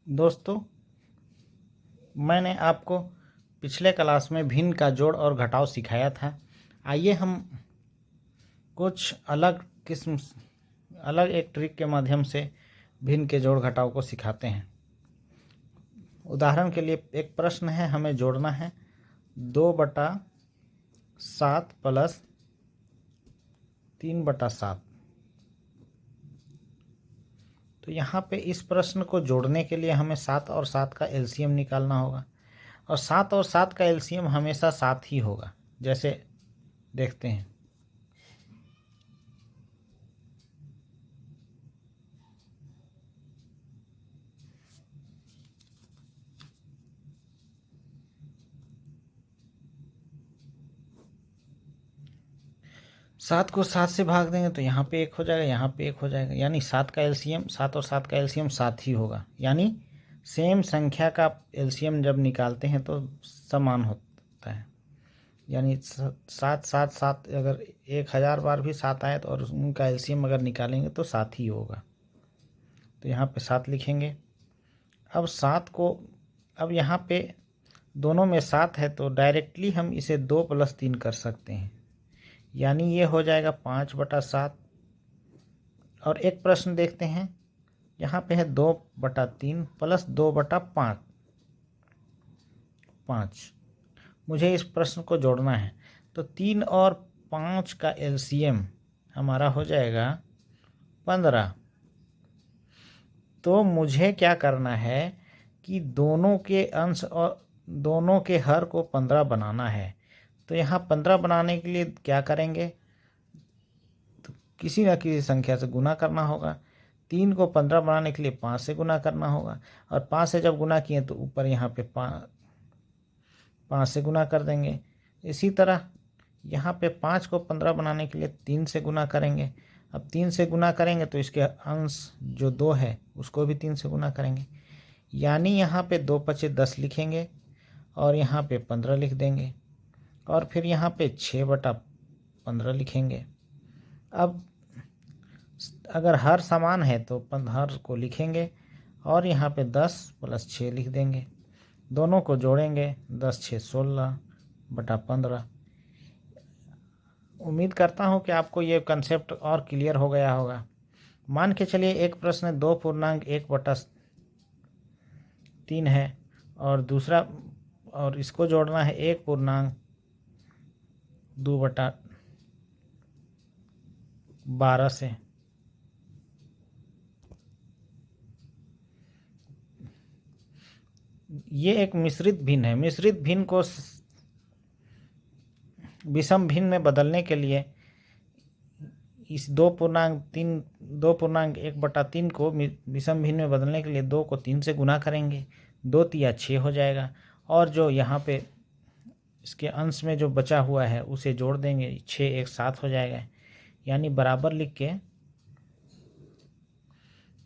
दोस्तों, मैंने आपको पिछले क्लास में भिन्न का जोड़ और घटाव सिखाया था। आइए हम कुछ अलग एक ट्रिक के माध्यम से भिन्न के जोड़ घटाव को सिखाते हैं। उदाहरण के लिए एक प्रश्न है, हमें जोड़ना है 2/7 प्लस 3/7। तो यहाँ पे इस प्रश्न को जोड़ने के लिए हमें 7 और 7 का एलसीएम निकालना होगा, और 7 और 7 का एलसीएम हमेशा 7 ही होगा। जैसे देखते हैं, सात को 7 से भाग देंगे तो यहाँ पे 1 हो जाएगा, यहाँ पे 1 हो जाएगा, यानी 7 का एलसीएम 7 और 7 का एलसीएम 7 ही होगा। यानी सेम संख्या का एलसीएम जब निकालते हैं तो समान होता है। यानी 7 अगर 1000 बार भी 7 आए तो और उनका एलसीएम अगर निकालेंगे तो 7 ही होगा। तो यहाँ पे 7 लिखेंगे। अब 7 को, अब यहाँ पे दोनों में 7 है तो डायरेक्टली हम इसे 2 + 3 कर सकते हैं, यानी ये हो जाएगा 5/7। और एक प्रश्न देखते हैं, यहाँ पे है 2/3 प्लस 2/5। मुझे इस प्रश्न को जोड़ना है, तो 3 और 5 का एलसीएम हमारा हो जाएगा 15। तो मुझे क्या करना है कि दोनों के अंश और दोनों के हर को 15 बनाना है। तो यहाँ 15 बनाने के लिए क्या करेंगे, तो किसी न किसी संख्या से गुना करना होगा। 3 को 15 बनाने के लिए 5 से गुना करना होगा, और 5 से जब गुना किए तो ऊपर यहाँ पे 5 से गुना कर देंगे। इसी तरह यहाँ पे 5 को 15 बनाने के लिए 3 से गुना करेंगे। अब 3 से गुना करेंगे तो इसके अंश जो 2 है उसको भी 3 से गुना करेंगे, यानी यहाँ पे 2 × 5 = 10 लिखेंगे, और यहाँ पे 15 लिख देंगे, और फिर यहाँ पे 6/15 लिखेंगे। अब अगर हर समान है तो हर को लिखेंगे, और यहाँ पे 10 + 6 लिख देंगे। दोनों को जोड़ेंगे, 10 × 6 = 16/15। उम्मीद करता हूँ कि आपको ये कंसेप्ट और क्लियर हो गया होगा। मान के चलिए एक प्रश्न 2.1/3 है, और दूसरा, और इसको जोड़ना है 1.2/12 से। ये एक मिश्रित भिन्न है। मिश्रित भिन्न को विषम भिन्न में बदलने के लिए इस 2.1/3 को विषम भिन्न में बदलने के लिए 2 को 3 से गुना करेंगे, 2 × 3 = 6 हो जाएगा, और जो यहाँ पे इसके अंश में जो बचा हुआ है उसे जोड़ देंगे, 6 × 1 = 7 हो जाएगा। यानी बराबर लिख के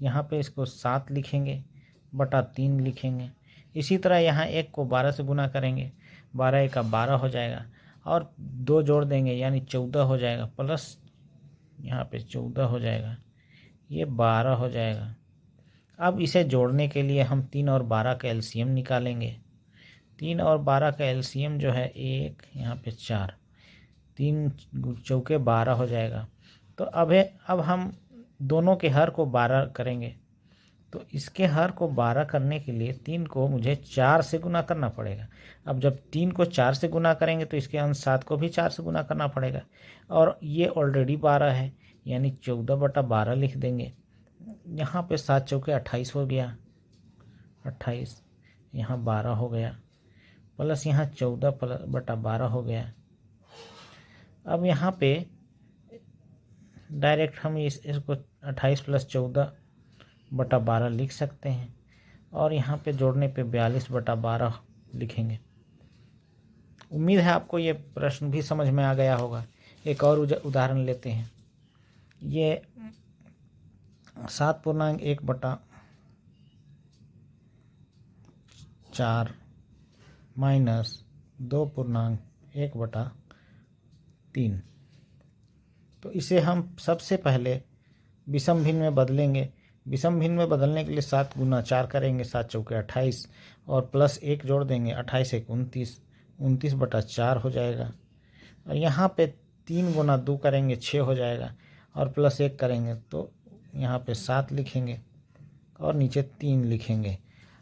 यहाँ पे इसको 7 लिखेंगे बटा 3 लिखेंगे। इसी तरह यहाँ 1 को 12 से गुना करेंगे, 12 × 1 = 12 हो जाएगा, और 2 जोड़ देंगे यानी 14 हो जाएगा, प्लस यहाँ पे 14 हो जाएगा, ये 12 हो जाएगा। अब इसे जोड़ने के लिए हम 3 और 12 का एलसीएम निकालेंगे। 3 और 12 का एलसीएम जो है 1, यहाँ पे 4, 3 × 4 = 12 हो जाएगा। तो अब हम दोनों के हर को 12 करेंगे, तो इसके हर को 12 करने के लिए 3 को मुझे 4 से गुना करना पड़ेगा। अब जब 3 को 4 से गुना करेंगे तो इसके अंश 7 को भी 4 से गुना करना पड़ेगा, और ये ऑलरेडी 12 है, यानी 14/12 लिख देंगे। यहाँ पे 7 × 4 = 28 हो गया, 28, यहाँ 12 हो गया, प्लस यहाँ 14/12 हो गया। अब यहाँ पे डायरेक्ट हम इसको 28 + 14/12 लिख सकते हैं, और यहाँ पे जोड़ने पे 42/12 लिखेंगे। उम्मीद है आपको ये प्रश्न भी समझ में आ गया होगा। एक और उदाहरण लेते हैं। ये 7.1/4 माइनस 2.1/3। तो इसे हम सबसे पहले विषम भिन्न में बदलेंगे। विषम भिन्न में बदलने के लिए 7 गुना 4 करेंगे, 7 चौके 28 और प्लस 1 जोड़ देंगे, 28 1 29, 29/4 हो जाएगा। और यहाँ पे 3 गुना 2 करेंगे 6 हो जाएगा और प्लस 1 करेंगे तो यहाँ पे 7 लिखेंगे और नीचे 3 लिखेंगे।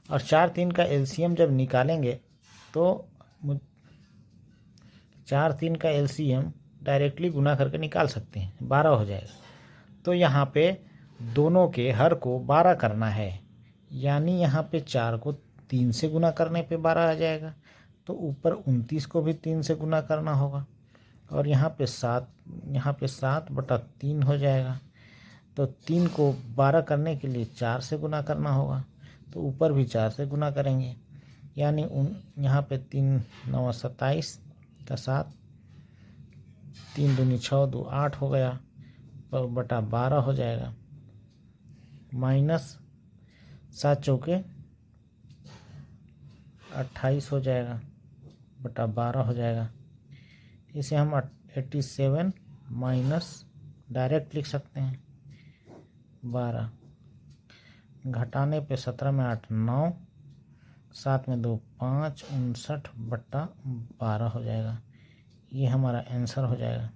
और 4 3 का एलसीएम जब निकालेंगे तो 4 3 का एलसीएम डायरेक्टली गुना करके निकाल सकते हैं, 12 हो जाएगा। तो यहाँ पे दोनों के हर को 12 करना है, यानी यहाँ पे 4 को 3 से गुना करने पे 12 आ जाएगा। तो ऊपर 29 को भी 3 से गुना करना होगा और यहाँ पे 7/3 हो जाएगा। तो 3 को 12 करने के लिए 4 से गुना करना होगा, तो ऊपर भी 4 से गुना करेंगे, यानी यहाँ पे 3 9 27 का 7, 3 दूनी 6 2 8 हो गया और बटा 12 हो जाएगा, माइनस 7 चौके 28 हो जाएगा बटा 12 हो जाएगा। इसे हम 87 माइनस डायरेक्ट लिख सकते हैं 12, घटाने पे 17 में 8 9, 7 में 2 5, 59/12 हो जाएगा। ये हमारा आंसर हो जाएगा।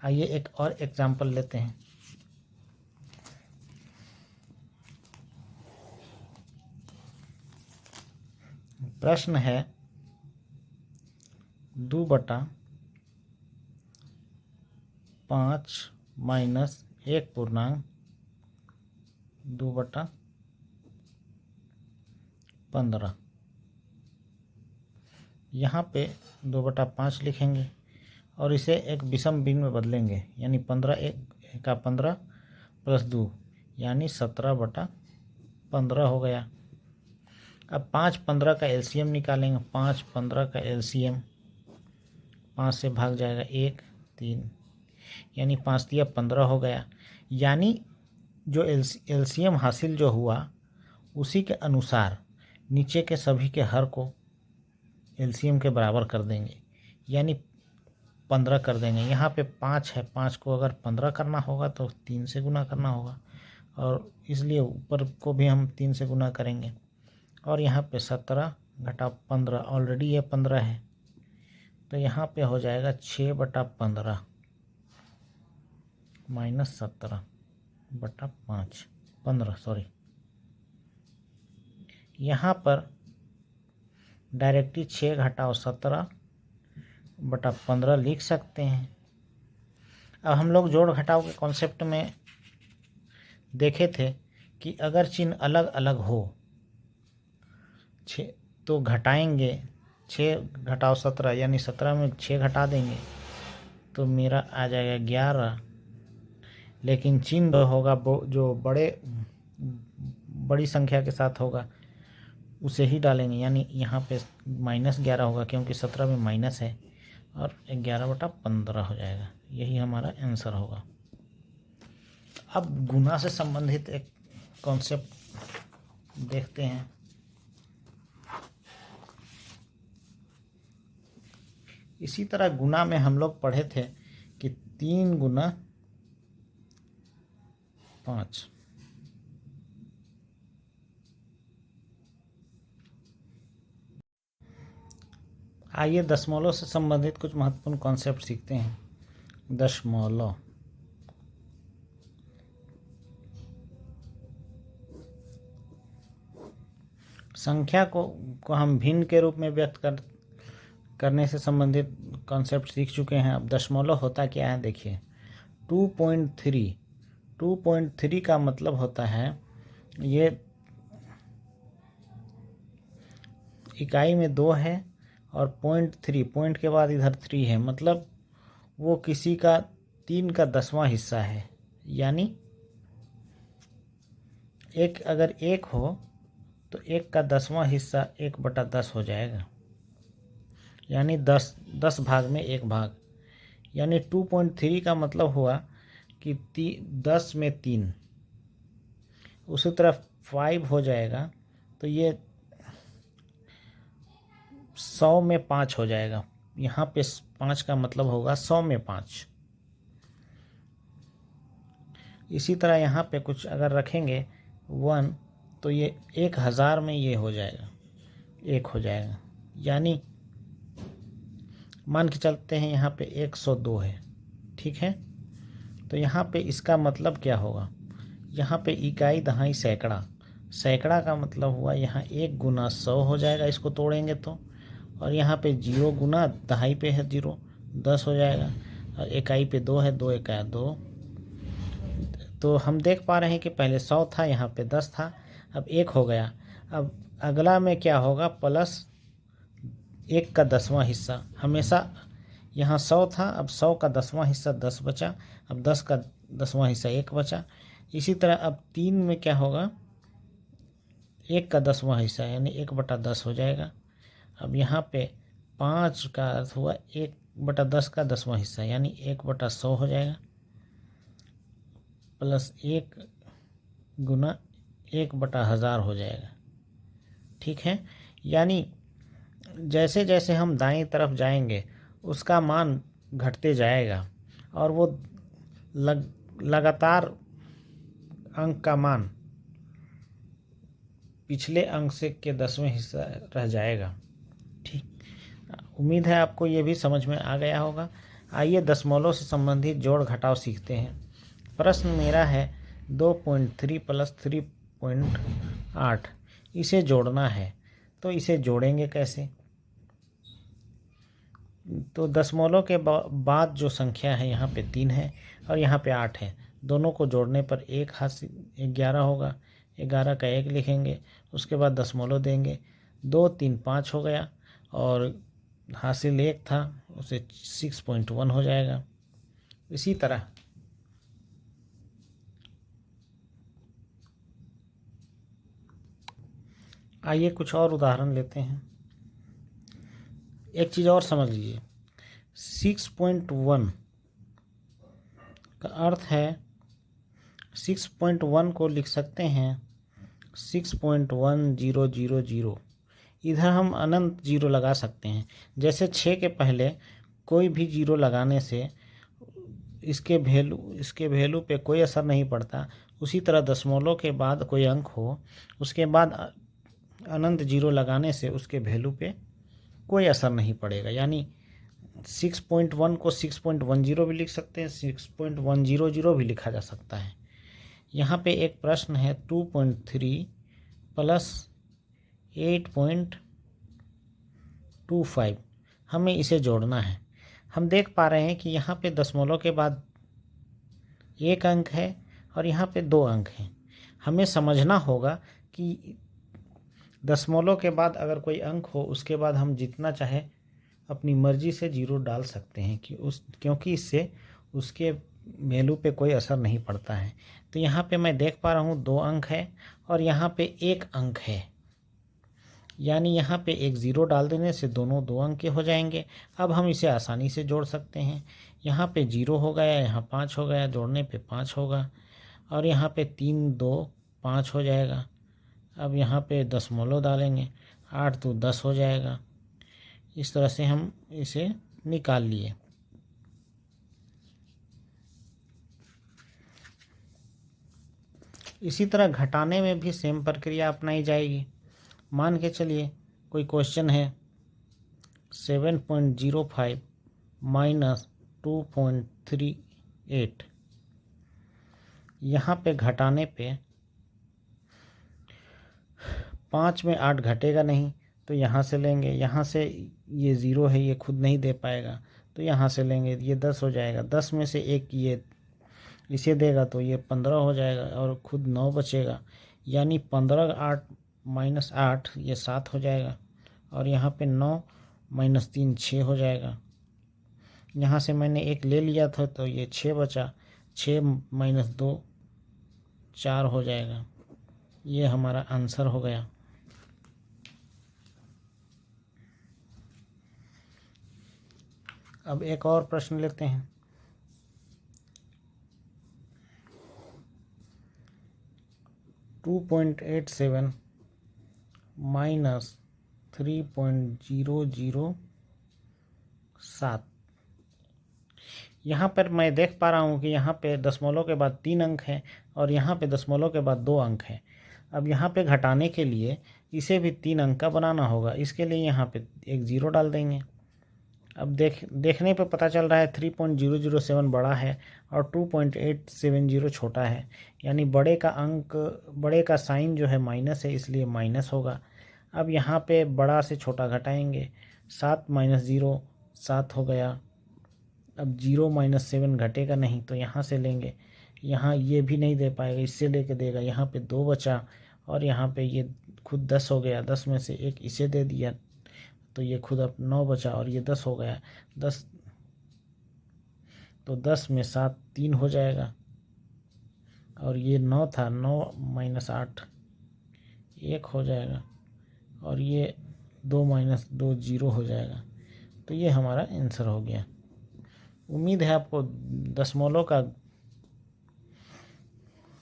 आइए एक और एग्जाम्पल लेते हैं। प्रश्न है 2/5 माइनस 1/2/15। यहाँ पे 2/5 लिखेंगे और इसे एक विषम भिन्न में बदलेंगे, यानी 15 1 का 15 प्लस 2 यानी 17/15 हो गया। अब 5 15 का एलसीएम निकालेंगे। 5 15 का एलसीएम 5 से भाग जाएगा 1 3, यानी 5 तिया 15 हो गया। यानी जो एलसीएम हासिल जो हुआ उसी के अनुसार नीचे के सभी के हर को एलसीएम के बराबर कर देंगे, यानी 15 कर देंगे। यहाँ पे 5 है, 5 को अगर 15 करना होगा तो 3 से गुना करना होगा और इसलिए ऊपर को भी हम 3 से गुना करेंगे। और यहाँ पे 17 घटा 15, ऑलरेडी ये 15 है तो यहाँ पे हो जाएगा 6/15 माइनस 17/5 15 सॉरी। यहाँ पर डायरेक्टली 6 घटाओ 17/15 लिख सकते हैं। अब हम लोग जोड़ घटाव के कॉन्सेप्ट में देखे थे कि अगर चिन्ह अलग अलग हो 6 तो घटाएंगे, 6 घटाओ 17 यानी 17 में 6 घटा देंगे तो मेरा आ जाएगा 11। लेकिन चिन्ह होगा जो बड़ी संख्या के साथ होगा उसे ही डालेंगे, यानी यहाँ पे -11 होगा क्योंकि 17 में माइनस है और 11/15 हो जाएगा। यही हमारा आंसर होगा। अब गुना से संबंधित एक कॉन्सेप्ट देखते हैं। इसी तरह गुना में हम लोग पढ़े थे कि 3 गुना 5, आइए दशमलव से संबंधित कुछ महत्वपूर्ण कॉन्सेप्ट सीखते हैं। दशमलव संख्या को हम भिन्न के रूप में व्यक्त करने से संबंधित कॉन्सेप्ट सीख चुके हैं। अब दशमलव होता क्या है देखिए। 2.3 का मतलब होता है, ये इकाई में 2 है और 0.3 पॉइंट के बाद इधर 3 है, मतलब वो किसी का 3 का 10वां हिस्सा है। यानी एक अगर 1 हो तो 1 का 10वां हिस्सा 1/10 हो जाएगा, यानी 10 भाग में 1 भाग। यानी 2.3 का मतलब हुआ कि 10 में 3। उसी तरह 5 हो जाएगा तो ये 100 में 5 हो जाएगा। यहाँ पे 5 का मतलब होगा 100 में 5। इसी तरह यहाँ पे कुछ अगर रखेंगे 1 तो ये 1000 में ये हो जाएगा, 1 हो जाएगा। यानी मान के चलते हैं यहाँ पे 102 है, ठीक है। तो यहाँ पे इसका मतलब क्या होगा, यहाँ पे इकाई दहाई सैकड़ा, सैकड़ा का मतलब हुआ यहाँ 1 गुना 100 हो जाएगा इसको तोड़ेंगे तो, और यहाँ पे 0 गुना दहाई पे है 0, 10 हो जाएगा, और इकाई पे 2 है, 2 इकाई 2। तो हम देख पा रहे हैं कि पहले 100 था, यहाँ पे 10 था, अब 1 हो गया। अब अगला में क्या होगा, प्लस 1 का 10वां हिस्सा, हमेशा यहाँ 100 था, अब 100 का 10वां हिस्सा 10 बचा, अब 10 का 10वां हिस्सा 1 बचा। इसी तरह अब 3 में क्या होगा, 1 का 10वां हिस्सा यानी 1/10 हो जाएगा। अब यहाँ पे 5 का अर्थ हुआ 1/10 का 10वां हिस्सा यानी 1/100 हो जाएगा, प्लस 1 गुना 1/1000 हो जाएगा, ठीक है। यानी जैसे जैसे हम दाईं तरफ जाएंगे उसका मान घटते जाएगा, और वो लगातार अंक का मान पिछले अंक से के 10वें हिस्सा रह जाएगा, ठीक। उम्मीद है आपको ये भी समझ में आ गया होगा। आइए दशमलव से संबंधित जोड़ घटाव सीखते हैं। प्रश्न मेरा है 2.3 प्लस 3.8, इसे जोड़ना है, तो इसे जोड़ेंगे कैसे। तो दशमलव के बाद जो संख्या है यहाँ पे 3 है और यहाँ पे 8 है, दोनों को जोड़ने पर 1 हासिल 11 होगा, 11 का 1 लिखेंगे, उसके बाद दशमलव देंगे, 2 3 5 हो गया, और हासिल 1 था उसे 6.1 हो जाएगा। इसी तरह आइए कुछ और उदाहरण लेते हैं। एक चीज़ और समझ लीजिए, 6.1 का अर्थ है 6.1 को लिख सकते हैं 6.1000। इधर हम अनंत जीरो लगा सकते हैं, जैसे 6 के पहले कोई भी जीरो लगाने से इसके वैल्यू पे कोई असर नहीं पड़ता, उसी तरह दशमलव के बाद कोई अंक हो उसके बाद अनंत जीरो लगाने से उसके वैल्यू पे कोई असर नहीं पड़ेगा। यानी 6.1 को 6.10 भी लिख सकते हैं, 6.100 भी लिखा जा सकता है। यहाँ पे एक प्रश्न है 2.3 प्लस 8.25, हमें इसे जोड़ना है। हम देख पा रहे हैं कि यहाँ पे दशमलव के बाद 1 अंक है और यहाँ पे 2 अंक हैं। हमें समझना होगा कि दशमलव के बाद अगर कोई अंक हो उसके बाद हम जितना चाहे अपनी मर्जी से जीरो डाल सकते हैं क्योंकि इससे उसके वैल्यू पे कोई असर नहीं पड़ता है। तो यहाँ पे मैं देख पा रहा हूँ 2 अंक है और यहाँ पे 1 अंक है, यानी यहाँ पे एक ज़ीरो डाल देने से दोनों 2 अंक के हो जाएंगे। अब हम इसे आसानी से जोड़ सकते हैं। यहाँ पे 0 हो गया, यहाँ 5 हो गया, जोड़ने पे 5 होगा, और यहाँ पे 3 2 5 हो जाएगा। अब यहाँ पे दशमलव डालेंगे, 8 तो 10 हो जाएगा। इस तरह से हम इसे निकाल लिए। इसी तरह घटाने में भी सेम प्रक्रिया अपनाई जाएगी। मान के चलिए कोई क्वेश्चन है 7.05 माइनस 2.38, यहाँ पे घटाने पे 5 में 8 घटेगा नहीं, तो यहाँ से लेंगे, यहाँ से ये 0 है ये खुद नहीं दे पाएगा, तो यहाँ से लेंगे, ये 10 हो जाएगा। 10 में से 1 ये इसे देगा तो ये 15 हो जाएगा और खुद 9 बचेगा, यानी 15 8 माइनस 8 ये 7 हो जाएगा, और यहाँ पे 9 माइनस 3 6 हो जाएगा। यहाँ से मैंने 1 ले लिया था तो ये 6 बचा, 6 माइनस 2 4 हो जाएगा। ये हमारा आंसर हो गया। अब एक और प्रश्न लेते हैं। (2.87 माइनस 3.007), यहाँ पर मैं देख पा रहा हूँ कि यहाँ पे दशमलव के बाद 3 अंक हैं और यहाँ पे दशमलव के बाद 2 अंक हैं। अब यहाँ पे घटाने के लिए इसे भी 3 अंक का बनाना होगा। इसके लिए यहाँ पे एक 0 डाल देंगे। अब देखने पे पता चल रहा है 3.007 बड़ा है और 2.870 छोटा है, यानी बड़े का साइन जो है माइनस है, इसलिए माइनस होगा। अब यहाँ पे बड़ा से छोटा घटाएंगे, 7 - 0 7 हो गया। अब 0 - 7 घटेगा नहीं तो यहाँ से लेंगे, यहाँ ये भी नहीं दे पाएगा, इससे लेके देगा। यहाँ पे 2 बचा और यहाँ पे ये खुद 10 हो गया, 10 में से एक इसे दे दिया तो ये खुद अब 9 बचा और ये 10 हो गया। 10 तो 10 में 7 3 हो जाएगा और ये 9 था, 9 - 8 1 हो जाएगा और ये 2 - 2 0 हो जाएगा। तो ये हमारा आंसर हो गया। उम्मीद है आपको दशमलव का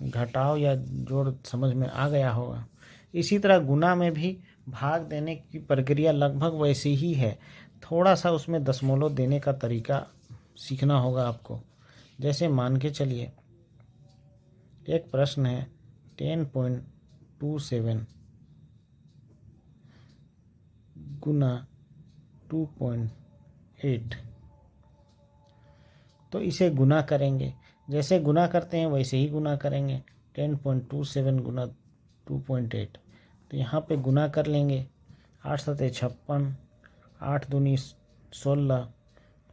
घटाव या जोड़ समझ में आ गया होगा। इसी तरह गुना में भी भाग देने की प्रक्रिया लगभग वैसी ही है, थोड़ा सा उसमें दशमलव देने का तरीका सीखना होगा आपको। जैसे मान के चलिए एक प्रश्न है 10.27 गुना 2.8, तो इसे गुना करेंगे। जैसे गुना करते हैं वैसे ही गुना करेंगे। 10.27 गुना 2.8, तो यहाँ पे गुना कर लेंगे। 8 × 7 = 56, 8 × 2 = 16,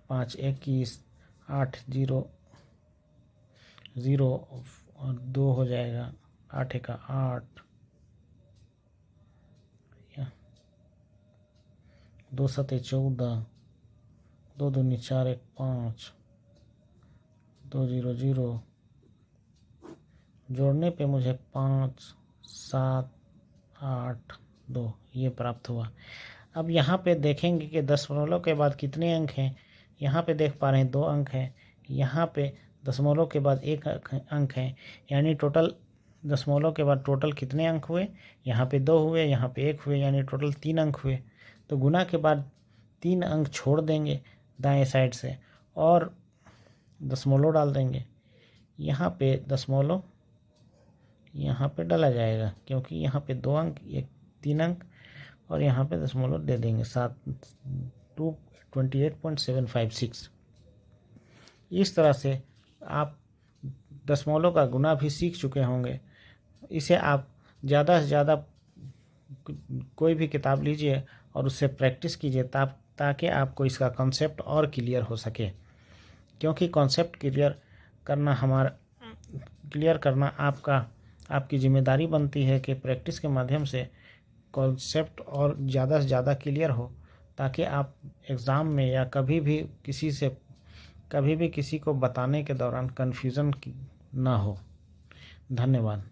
5 × 21, 8 0 0 और 2 हो जाएगा, 8 × 1 = 8, 2 × 7 = 14, 2 × 2 = 4, 1 = 5, 2 0 0, जोड़ने पे मुझे 5 7 8 2 ये प्राप्त हुआ। अब यहाँ पे देखेंगे कि दशमलव के बाद कितने अंक हैं। यहाँ पे देख पा रहे हैं 2 अंक हैं, यहाँ पे दशमलव के बाद 1 अंक है, यानी टोटल दशमलव के बाद टोटल कितने अंक हुए, यहाँ पे 2 हुए, यहाँ पे 1 हुए, यानी टोटल 3 अंक हुए। तो गुना के बाद 3 अंक छोड़ देंगे दाएं साइड से और दशमलव डाल देंगे। यहाँ पे दशमलव यहाँ पे डाला जाएगा क्योंकि यहाँ पे 2 अंक, एक 3 अंक और यहाँ पे दशमलव दे देंगे 28.756। इस तरह से आप दशमलव का गुना भी सीख चुके होंगे। इसे आप ज़्यादा से ज़्यादा कोई भी किताब लीजिए और उससे प्रैक्टिस कीजिए ताकि आपको इसका कॉन्सेप्ट और क्लियर हो सके, क्योंकि कॉन्सेप्ट क्लियर करना आपकी जिम्मेदारी बनती है कि प्रैक्टिस के माध्यम से कॉन्सेप्ट और ज़्यादा से ज़्यादा क्लियर हो, ताकि आप एग्ज़ाम में या कभी भी किसी को बताने के दौरान कन्फ्यूज़न ना हो। धन्यवाद।